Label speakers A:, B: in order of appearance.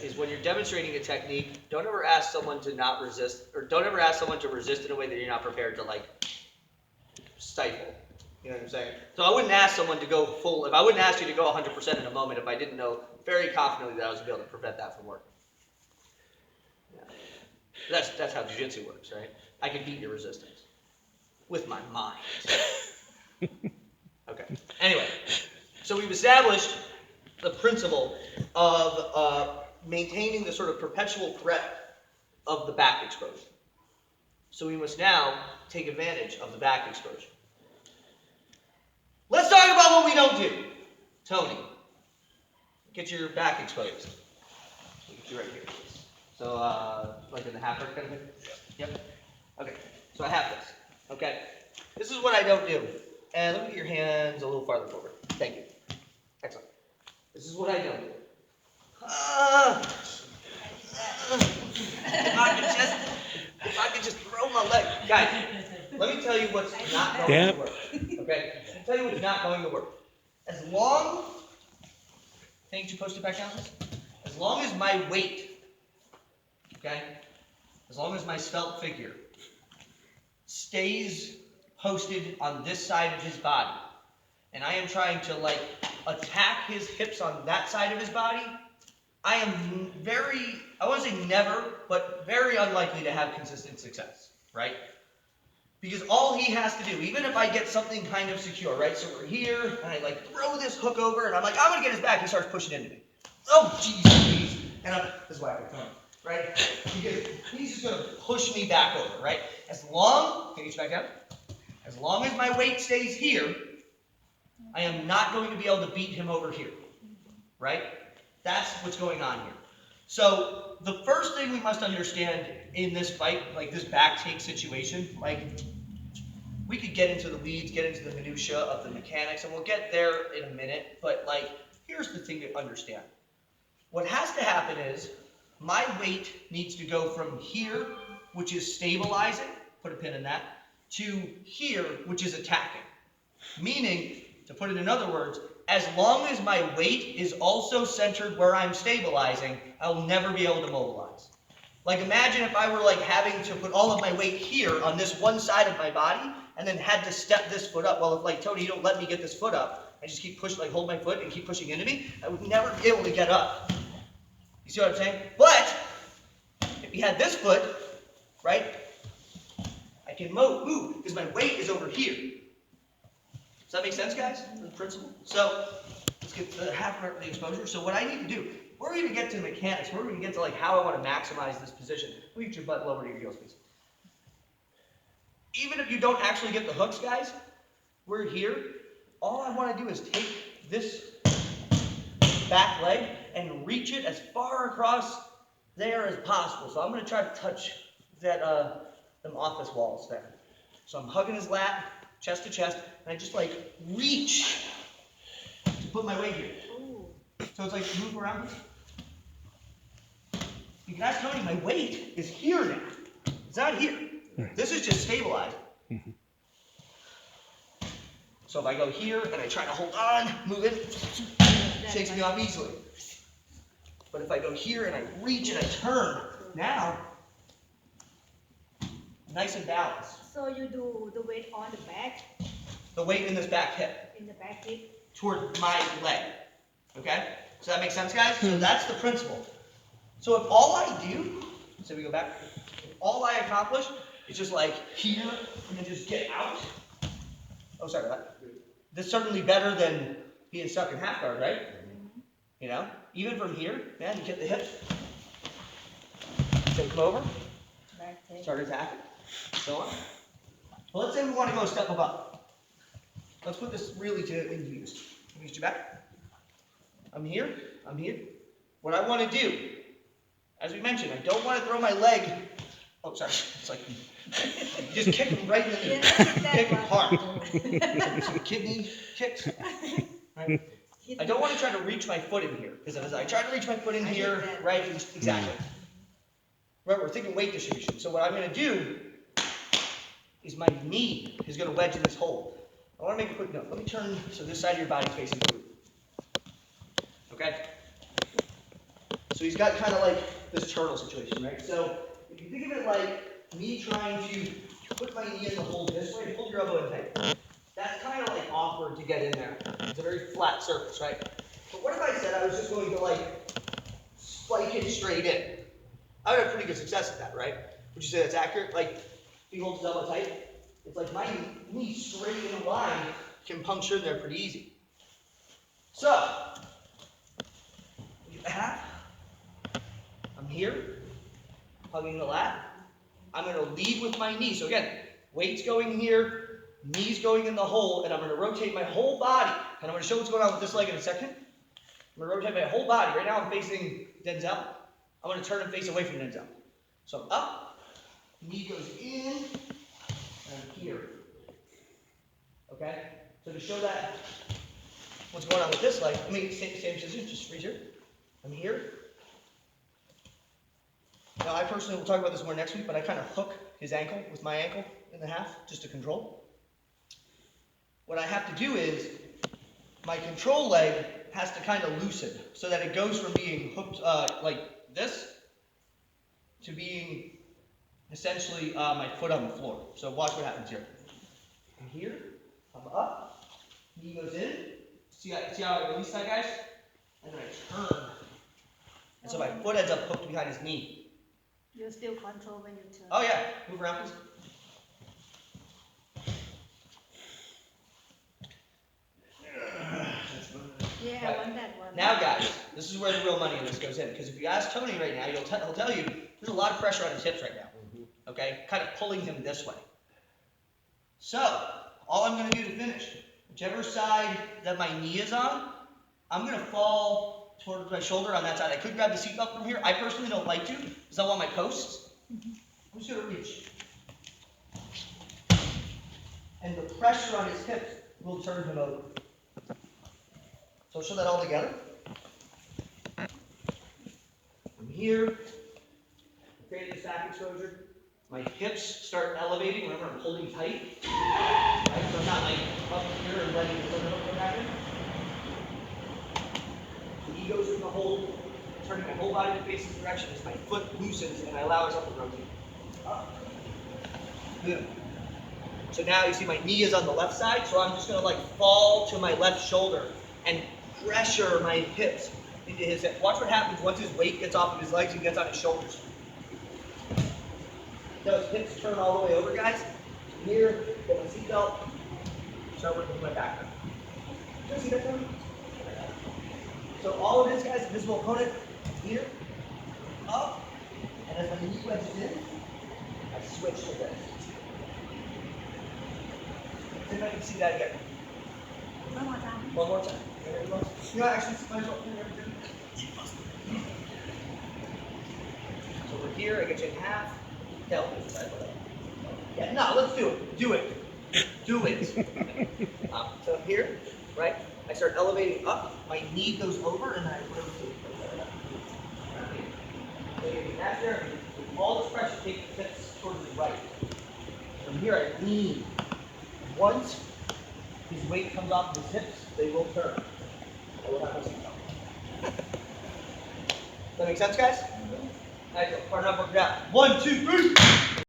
A: is when you're demonstrating a technique, don't ever ask someone to not resist, or don't ever ask someone to resist in a way that you're not prepared to like stifle. You know what I'm saying? So I wouldn't ask someone to go full, if I wouldn't ask you to go 100% in a moment if I didn't know very confidently that I was going to be able to prevent that from working. Yeah. That's how jiu-jitsu works, right? I can beat your resistance with my mind. Okay. Anyway, so we've established the principle of maintaining the sort of perpetual threat of the back exposure. So we must now take advantage of the back exposure. Let's talk about what we don't do. Tony, get your back exposed. We'll get you right here. So, like in the half arc kind of thing? Yep. Okay, so I have this. Okay, this is what I don't do. And let me get your hands a little farther forward. Thank you. Excellent. This is what I don't do. If I could just throw my leg. Guys, let me tell you what's not going to work. Okay? Let me tell you what's not going to work. As long, can't you post it back down? As long as my weight, okay, as long as my svelte figure stays posted on this side of his body, and I am trying to like attack his hips on that side of his body, I am very, I want to say never, but very unlikely to have consistent success, right? Because all he has to do, even if I get something kind of secure, right? So we're here, and I like throw this hook over, and I'm like, I'm going to get his back, he starts pushing into me. Oh, jeez, please. And this is why I can right? Because he's just going to push me back over, right? As long, can you get back down? As long as my weight stays here, I am not going to be able to beat him over here, right? That's what's going on here. So the first thing we must understand in this fight, like this back take situation, like we could get into the weeds, get into the minutia of the mechanics, and we'll get there in a minute, but like here's the thing to understand. What has to happen is my weight needs to go from here, which is stabilizing, put a pin in that, to here, which is attacking. Meaning, to put it in other words, as long as my weight is also centered where I'm stabilizing, I'll never be able to mobilize. Like imagine if I were like having to put all of my weight here on this one side of my body and then had to step this foot up. Well, if like, Tony, you don't let me get this foot up, I just keep pushing, like hold my foot and keep pushing into me, I would never be able to get up. You see what I'm saying? But, if you had this foot, right, I can move because my weight is over here. Does that make sense, guys? The principle? So, let's get to the half arc of the exposure. So what I need to do, we're going to get to the mechanics. We're going to get to like how I want to maximize this position. Let me get your butt lower to your heels, please. Even if you don't actually get the hooks, guys, we're here. All I want to do is take this back leg and reach it as far across there as possible. So I'm going to try to touch that them office walls there. So I'm hugging his lat, chest to chest, and I just like reach to put my weight here. Ooh. So it's like move around. You can ask Tony, my weight is here now. It's not here. This is just stabilizing. So if I go here and I try to hold on, move it, shakes me off easily. But if I go here and I reach and I turn, now, nice and balanced.
B: So you do the weight on the back?
A: The weight in this back hip.
B: In the back hip?
A: Toward my leg. Okay? Does that make sense, guys? So that's the principle. So if all I do, so we go back, if all I accomplish is just like here and then just get out. Oh, sorry about that. This is certainly better than being stuck in half guard, right? You know? Even from here, man, you get the hips. Take them over. Start attacking. So on. Well, let's say we want to go a step above. Let's put this really into use. Let me get you back. I'm here. I'm here. What I want to do, as we mentioned, I don't want to throw my leg. Oh, sorry. It's like you just kick him right in the knee. Kick him hard. Some kidney kicks. Right? I don't want to try to reach my foot in here, because as I try to reach my foot in here, right, exactly. Right, we're thinking weight distribution. So what I'm going to do is my knee is going to wedge in this hole. I want to make a quick note. Let me turn so this side of your body is facing forward. Okay? So he's got kind of like this turtle situation, right? So if you think of it like me trying to put my knee in the hole this way, hold your elbow in tight. That's kind of like awkward to get in there. It's a very flat surface, right? But what if I said I was just going to like spike it straight in? I would have pretty good success at that, right? Would you say that's accurate? Like, if he holds his elbow tight, it's like my knee straight in a line can puncture in there pretty easy. So, we get the half. I'm here, hugging the lat. I'm going to lead with my knee. So again, weight's going here, knees going in the hole, and I'm going to rotate my whole body. And I'm going to show what's going on with this leg in a second. I'm going to rotate my whole body. Right now I'm facing Denzel. I'm going to turn and face away from Denzel. So I'm up, knee goes in, and I'm here. Okay? So to show that what's going on with this leg, I mean, same position, just freeze here. I'm here. Now, I personally will talk about this more next week, but I kind of hook his ankle with my ankle in the half just to control. What I have to do is my control leg has to kind of loosen so that it goes from being hooked like this to being essentially my foot on the floor. So watch what happens here. I'm here, I'm up, knee goes in. See how I release that, guys? And then I turn. And so my foot ends up hooked behind his knee.
B: You still control when you turn.
A: Oh yeah, move around please.
B: Yeah, I want that one.
A: Now guys, this is where the real money in this goes in. Because if you ask Tony right now, he'll tell you there's a lot of pressure on his hips right now. Okay, kind of pulling him this way. So, all I'm going to do to finish, whichever side that my knee is on, I'm going to fall towards my shoulder on that side. I could grab the seatbelt from here. I personally don't like to, because I want my posts. I'm just going to reach. And the pressure on his hips will turn him over. So I'll show that all together. I'm here, creating this back exposure. My hips start elevating. Remember, I'm holding tight. Right? So I'm not like up here and letting the foot come back in. The knee goes in the hole, turning my whole body to face this direction as my foot loosens and I allow myself to rotate. Up. Good. So now you see my knee is on the left side, so I'm just going to like fall to my left shoulder and pressure my hips into his hip. Watch what happens once his weight gets off of his legs and gets on his shoulders. Those hips turn all the way over, guys. Here, get my seatbelt, start working with my back. Do you see that, Tony? So all of this, guys, invisible opponent, here, up, and as my knee wedges in, I switch to this. See if I can see that again.
B: One more time.
A: One more time. There we go. You know, actually, might as well. So we're here, I get you in half. Tail this side. Yeah, no, let's do it. Do it. Do it. So here, right? I start elevating up. My knee goes over, and I rotate. After all this pressure, take the hips towards the right. From here, I lean. Once his weight comes off of his hips, they will turn. I will have my seatbelt. Does that make sense, guys? All right, so partner up, work it out. 1, 2, 3.